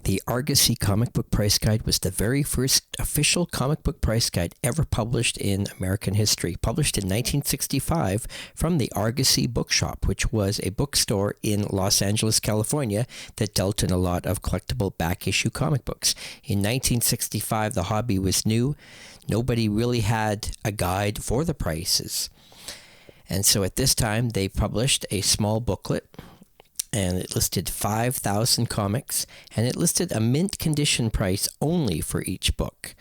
The Argosy comic book price guide was the very first official comic book price guide ever published in American history, published in 1965 from the Argosy Bookshop, which was a bookstore in Los Angeles, California, that dealt in a lot of collectible back-issue comic books. In 1965, the hobby was new. Nobody really had a guide for the prices. And so at this time, they published a small booklet, and it listed 5,000 comics, and it listed a mint condition price only for each book.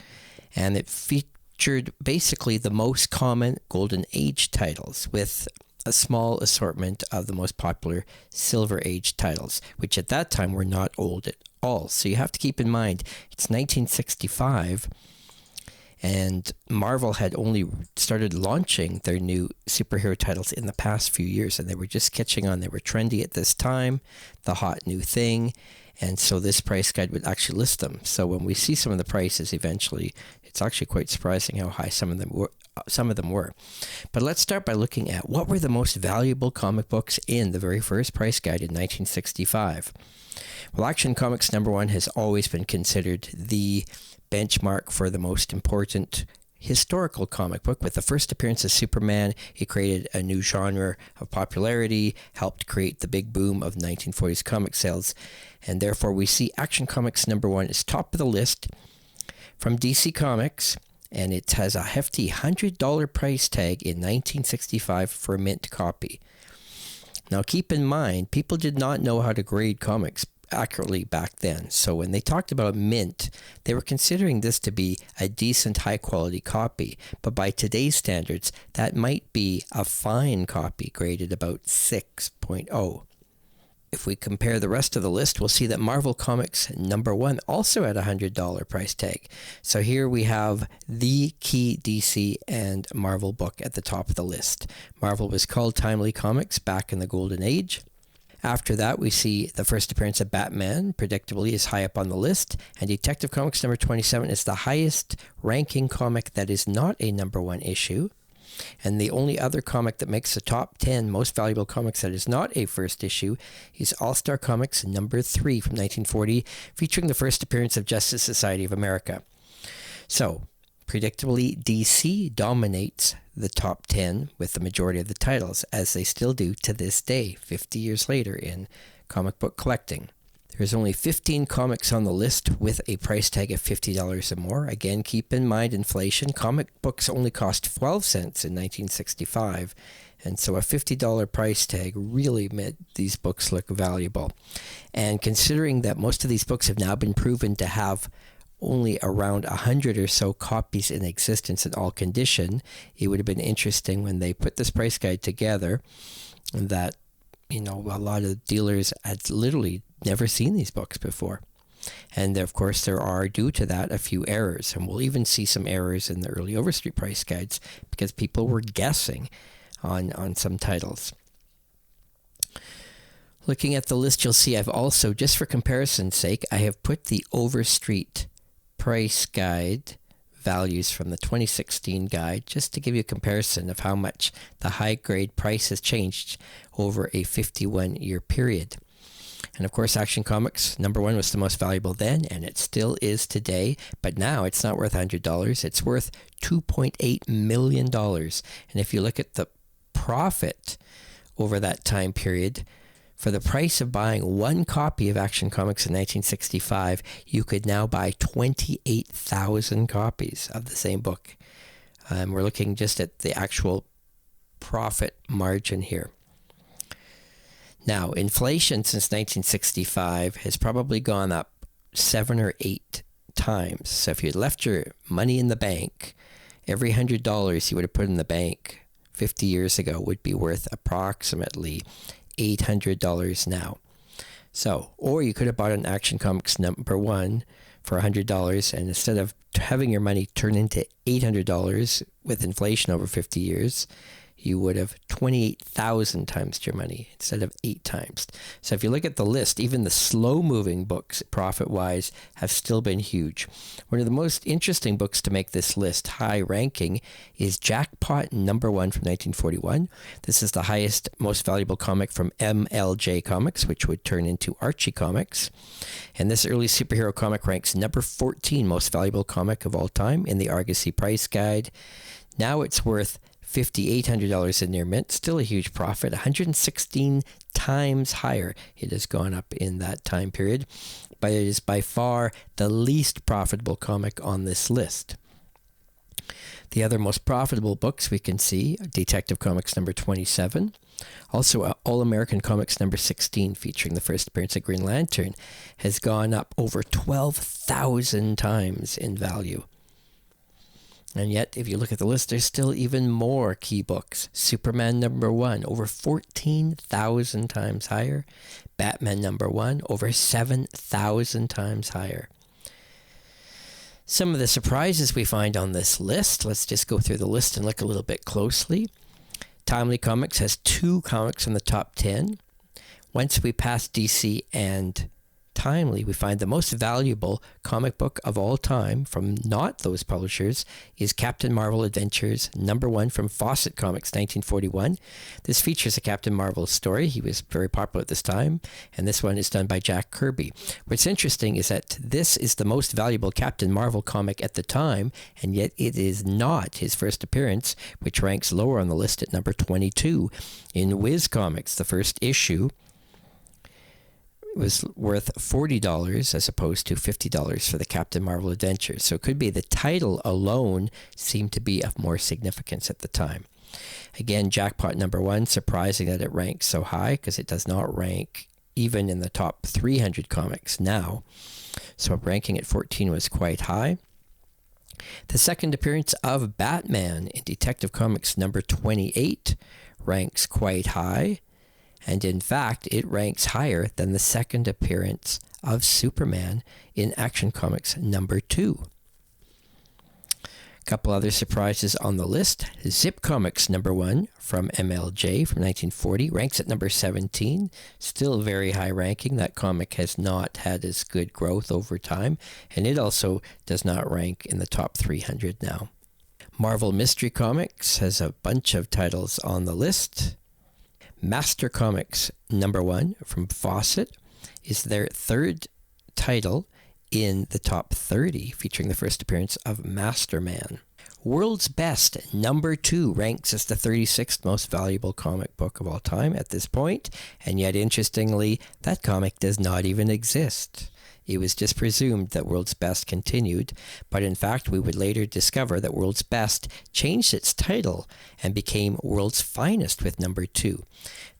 And it featured basically the most common Golden Age titles with a small assortment of the most popular Silver Age titles, which at that time were not old at all. So you have to keep in mind, it's 1965, and Marvel had only started launching their new superhero titles in the past few years, and they were just catching on. They were trendy at this time, the hot new thing, and so this price guide would actually list them. So when we see some of the prices eventually, it's actually quite surprising how high some of them were. But let's start by looking at what were the most valuable comic books in the very first price guide in 1965. Well, Action Comics #1 has always been considered the benchmark for the most important historical comic book. With the first appearance of Superman, it created a new genre of popularity, helped create the big boom of 1940s comic sales, and therefore we see Action Comics #1 is top of the list from DC Comics, and it has a hefty $100 price tag in 1965 for a mint copy. Now keep in mind, people did not know how to grade comics accurately back then. So when they talked about mint, they were considering this to be a decent high quality copy. But by today's standards, that might be a fine copy graded about 6.0. If we compare the rest of the list, we'll see that Marvel Comics #1 also had a $100 price tag. So here we have the key DC and Marvel book at the top of the list. Marvel was called Timely Comics back in the Golden Age. After that, we see the first appearance of Batman, predictably, is high up on the list, and Detective Comics #27 is the highest ranking comic that is not a #1 issue. And the only other comic that makes the top 10 most valuable comics that is not a first issue is All-Star Comics #3 from 1940, featuring the first appearance of Justice Society of America. So, predictably, DC dominates the top 10 with the majority of the titles, as they still do to this day, 50 years later in comic book collecting. There's only 15 comics on the list with a price tag of $50 or more. Again, keep in mind inflation. Comic books only cost 12 cents in 1965, and so a $50 price tag really made these books look valuable. And considering that most of these books have now been proven to have only around 100 or so copies in existence in all condition, it would have been interesting when they put this price guide together that, a lot of dealers had literally never seen these books before. And of course, there are, due to that, a few errors. And we'll even see some errors in the early Overstreet price guides because people were guessing on some titles. Looking at the list, you'll see I've also, just for comparison's sake, I have put the Overstreet price guide values from the 2016 guide just to give you a comparison of how much the high grade price has changed over a 51-year period. And of course, Action Comics #1 was the most valuable then, and it still is today, but now it's not worth $100, it's worth $2.8 million. And if you look at the profit over that time period, for the price of buying one copy of Action Comics in 1965, you could now buy 28,000 copies of the same book. We're looking just at the actual profit margin here. Now, inflation since 1965 has probably gone up 7 or 8 times. So if you had left your money in the bank, every $100 you would have put in the bank 50 years ago would be worth approximately $800 now. So, or you could have bought an Action Comics #1 for $100, and instead of having your money turn into $800 with inflation over 50 years, you would have 28,000 times your money instead of 8 times. So if you look at the list, even the slow-moving books, profit-wise, have still been huge. One of the most interesting books to make this list high ranking is Jackpot #1 from 1941. This is the highest, most valuable comic from MLJ Comics, which would turn into Archie Comics. And this early superhero comic ranks number 14 most valuable comic of all time in the Argosy price guide. Now it's worth $5,800 in near mint, still a huge profit, 116 times higher. It has gone up in that time period, but it is by far the least profitable comic on this list. The other most profitable books we can see, Detective Comics number 27, also All-American Comics number 16, featuring the first appearance of Green Lantern, has gone up over 12,000 times in value. And yet, if you look at the list, there's still even more key books. Superman #1, over 14,000 times higher. Batman #1, over 7,000 times higher. Some of the surprises we find on this list, let's just go through the list and look a little bit closely. Timely Comics has 2 comics in the top 10. Once we pass DC and Timely, we find the most valuable comic book of all time from not those publishers is Captain Marvel Adventures #1 from Fawcett Comics 1941. This features a Captain Marvel story. He was very popular at this time, and this one is done by Jack Kirby. What's interesting is that this is the most valuable Captain Marvel comic at the time, and yet it is not his first appearance, which ranks lower on the list at number 22. In Wiz Comics, the first issue was worth $40 as opposed to $50 for the Captain Marvel Adventures. So it could be the title alone seemed to be of more significance at the time. Again, Jackpot #1, surprising that it ranks so high because it does not rank even in the top 300 comics now. So ranking at 14 was quite high. The second appearance of Batman in Detective Comics number 28 ranks quite high. And in fact, it ranks higher than the second appearance of Superman in Action Comics number 2. A couple other surprises on the list. Zip Comics #1 from MLJ from 1940 ranks at number 17. Still very high ranking. That comic has not had as good growth over time, and it also does not rank in the top 300 now. Marvel Mystery Comics has a bunch of titles on the list. Master Comics #1 from Fawcett is their third title in the top 30, featuring the first appearance of Master Man. World's Best #2 ranks as the 36th most valuable comic book of all time at this point, and yet interestingly, that comic does not even exist. It was just presumed that World's Best continued, but in fact we would later discover that World's Best changed its title and became World's Finest with #2.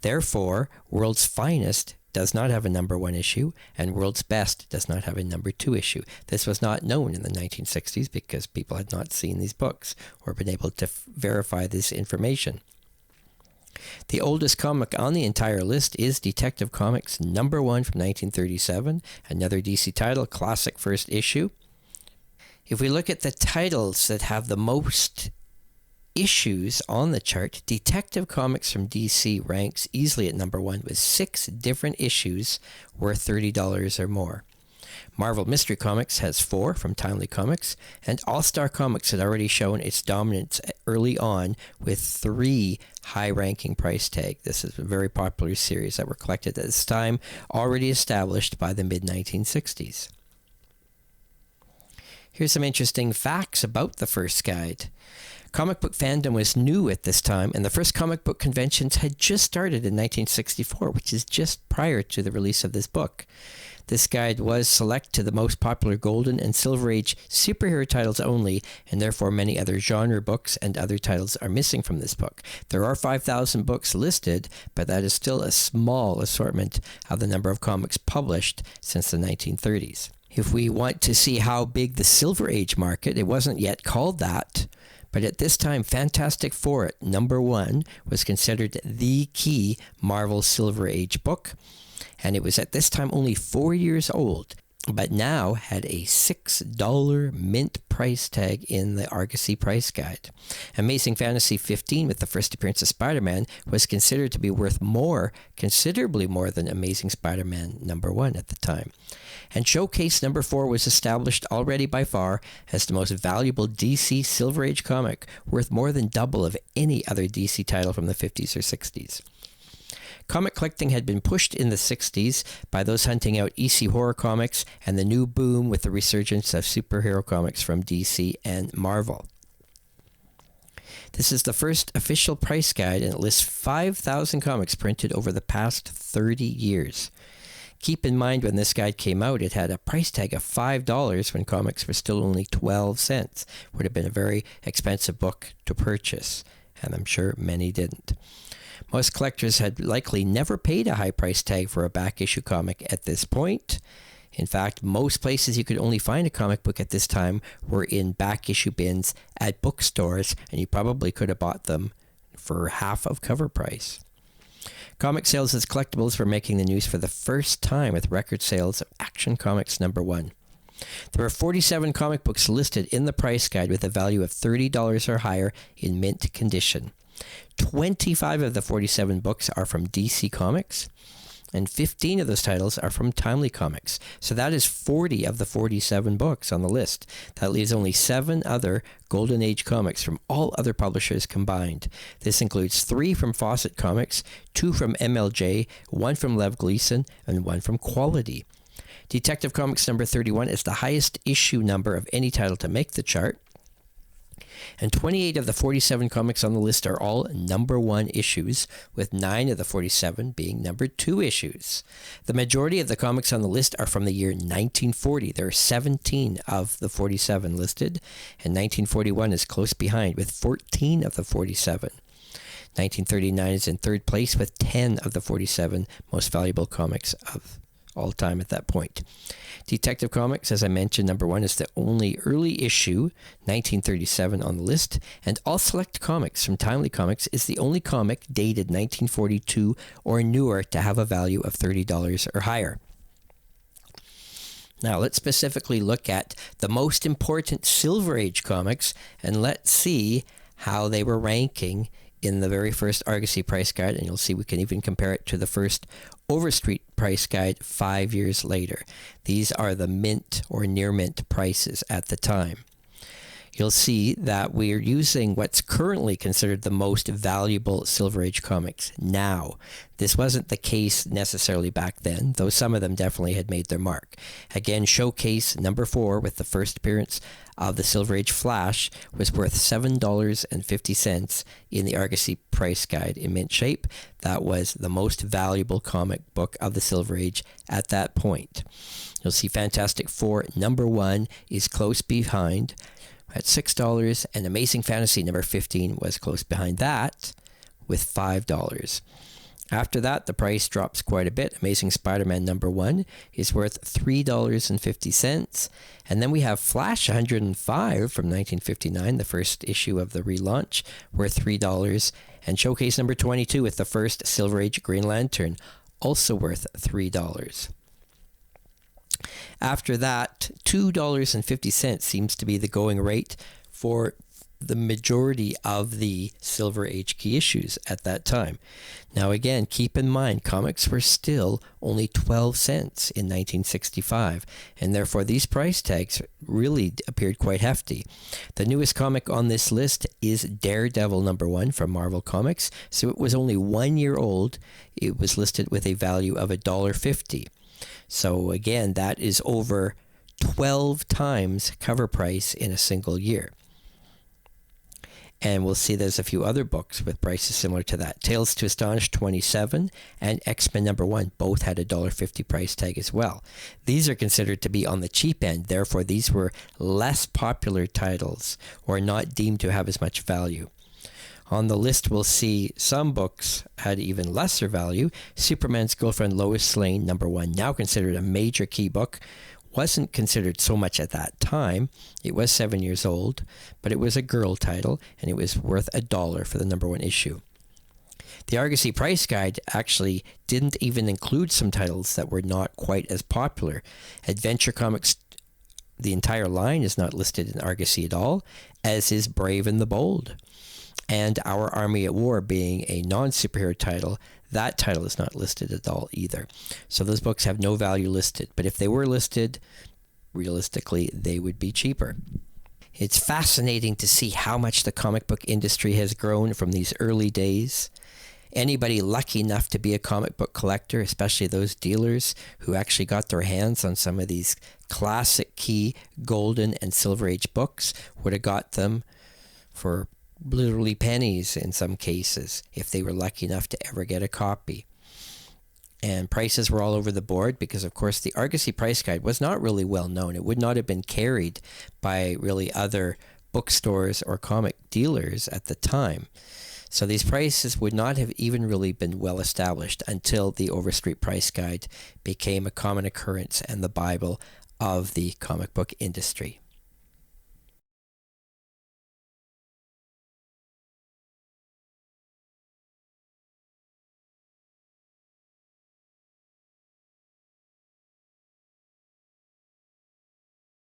Therefore, World's Finest does not have a #1 issue, and World's Best does not have a #2 issue. This was not known in the 1960s because people had not seen these books or been able to verify this information. The oldest comic on the entire list is Detective Comics #1 from 1937, another DC title, classic first issue. If we look at the titles that have the most issues on the chart, Detective Comics from DC ranks easily at #1 with 6 different issues worth $30 or more. Marvel Mystery Comics has 4 from Timely Comics, and All-Star Comics had already shown its dominance early on with 3 high-ranking price tag. This is a very popular series that were collected at this time, already established by the mid-1960s. Here's some interesting facts about the first guide. Comic book fandom was new at this time, and the first comic book conventions had just started in 1964, which is just prior to the release of this book. This guide was select to the most popular Golden and Silver Age superhero titles only, and therefore many other genre books and other titles are missing from this book. There are 5,000 books listed, but that is still a small assortment of the number of comics published since the 1930s. If we want to see how big the Silver Age market, it wasn't yet called that, but at this time, Fantastic Four at #1 was considered the key Marvel Silver Age book, and it was at this time only 4 years old. but now had a $6 mint price tag in the Argosy price guide. Amazing Fantasy 15, with the first appearance of Spider-Man, was considered to be worth considerably more than Amazing Spider-Man #1 at the time. And Showcase #4 was established already by far as the most valuable DC Silver Age comic, worth more than double of any other DC title from the 50s or 60s. Comic collecting had been pushed in the 60s by those hunting out EC horror comics and the new boom with the resurgence of superhero comics from DC and Marvel. This is the first official price guide, and it lists 5,000 comics printed over the past 30 years. Keep in mind, when this guide came out, it had a price tag of $5 when comics were still only 12 cents. Would have been a very expensive book to purchase, and I'm sure many didn't. Most collectors had likely never paid a high price tag for a back issue comic at this point. In fact, most places you could only find a comic book at this time were in back issue bins at bookstores, and you probably could have bought them for half of cover price. Comic sales as collectibles were making the news for the first time with record sales of Action Comics #1. There were 47 comic books listed in the price guide with a value of $30 or higher in mint condition. 25 of the 47 books are from DC Comics, and 15 of those titles are from Timely Comics. So that is 40 of the 47 books on the list. That leaves only 7 other Golden Age comics from all other publishers combined. This includes 3 from Fawcett Comics, 2 from MLJ, 1 from Lev Gleason, and 1 from Quality. Detective Comics #31 is the highest issue number of any title to make the chart. And 28 of the 47 comics on the list are all #1 issues, with 9 of the 47 being #2 issues. The majority of the comics on the list are from the year 1940. There are 17 of the 47 listed, and 1941 is close behind with 14 of the 47. 1939 is in third place with 10 of the 47 most valuable comics of all time at that point. Detective Comics, as I mentioned, #1 is the only early issue, 1937, on the list, and All Select Comics from Timely Comics is the only comic dated 1942 or newer to have a value of $30 or higher. Now, let's specifically look at the most important Silver Age comics, and let's see how they were ranking in the very first Argosy price guide, and you'll see we can even compare it to the first Overstreet price guide 5 years later. These are the mint or near mint prices at the time. You'll see that we're using what's currently considered the most valuable Silver Age comics now. This wasn't the case necessarily back then, though some of them definitely had made their mark. Again, Showcase #4, with the first appearance of the Silver Age Flash, was worth $7.50 in the Argosy price guide in mint shape. That was the most valuable comic book of the Silver Age at that point. You'll see Fantastic Four #1 is close behind at $6, and Amazing Fantasy #15 was close behind that with $5. After that, the price drops quite a bit. Amazing Spider-Man #1 is worth $3.50. And then we have Flash 105 from 1959, the first issue of the relaunch, worth $3. And Showcase #22 with the first Silver Age Green Lantern, also worth $3. After that, $2.50 seems to be the going rate for the majority of the Silver Age key issues at that time. Now again, keep in mind, comics were still only 12 cents in 1965, and therefore these price tags really appeared quite hefty. The newest comic on this list is Daredevil #1 from Marvel Comics, so it was only 1 year old. It was listed with a value of $1.50. So again, that is over 12 times cover price in a single year. And we'll see there's a few other books with prices similar to that. Tales to Astonish 27 and X-Men #1 both had a $1.50 price tag as well. These are considered to be on the cheap end. Therefore, these were less popular titles or not deemed to have as much value. On the list, we'll see some books had even lesser value. Superman's Girlfriend Lois Lane #1, now considered a major key book, wasn't considered so much at that time. It was 7 years old, but it was a girl title, and it was worth $1 for the #1 issue. The Argosy Price Guide actually didn't even include some titles that were not quite as popular. Adventure Comics, the entire line, is not listed in Argosy at all, as is Brave and the Bold. And Our Army at War, being a non-superhero title, that title is not listed at all either. So those books have no value listed. But if they were listed, realistically, they would be cheaper. It's fascinating to see how much the comic book industry has grown from these early days. Anybody lucky enough to be a comic book collector, especially those dealers who actually got their hands on some of these classic key golden and silver age books, would have got them for literally pennies in some cases if they were lucky enough to ever get a copy. And prices were all over the board because, of course, the Argosy Price Guide was not really well known. It would not have been carried by really other bookstores or comic dealers at the time. So these prices would not have even really been well established until the Overstreet Price Guide became a common occurrence and the Bible of the comic book industry.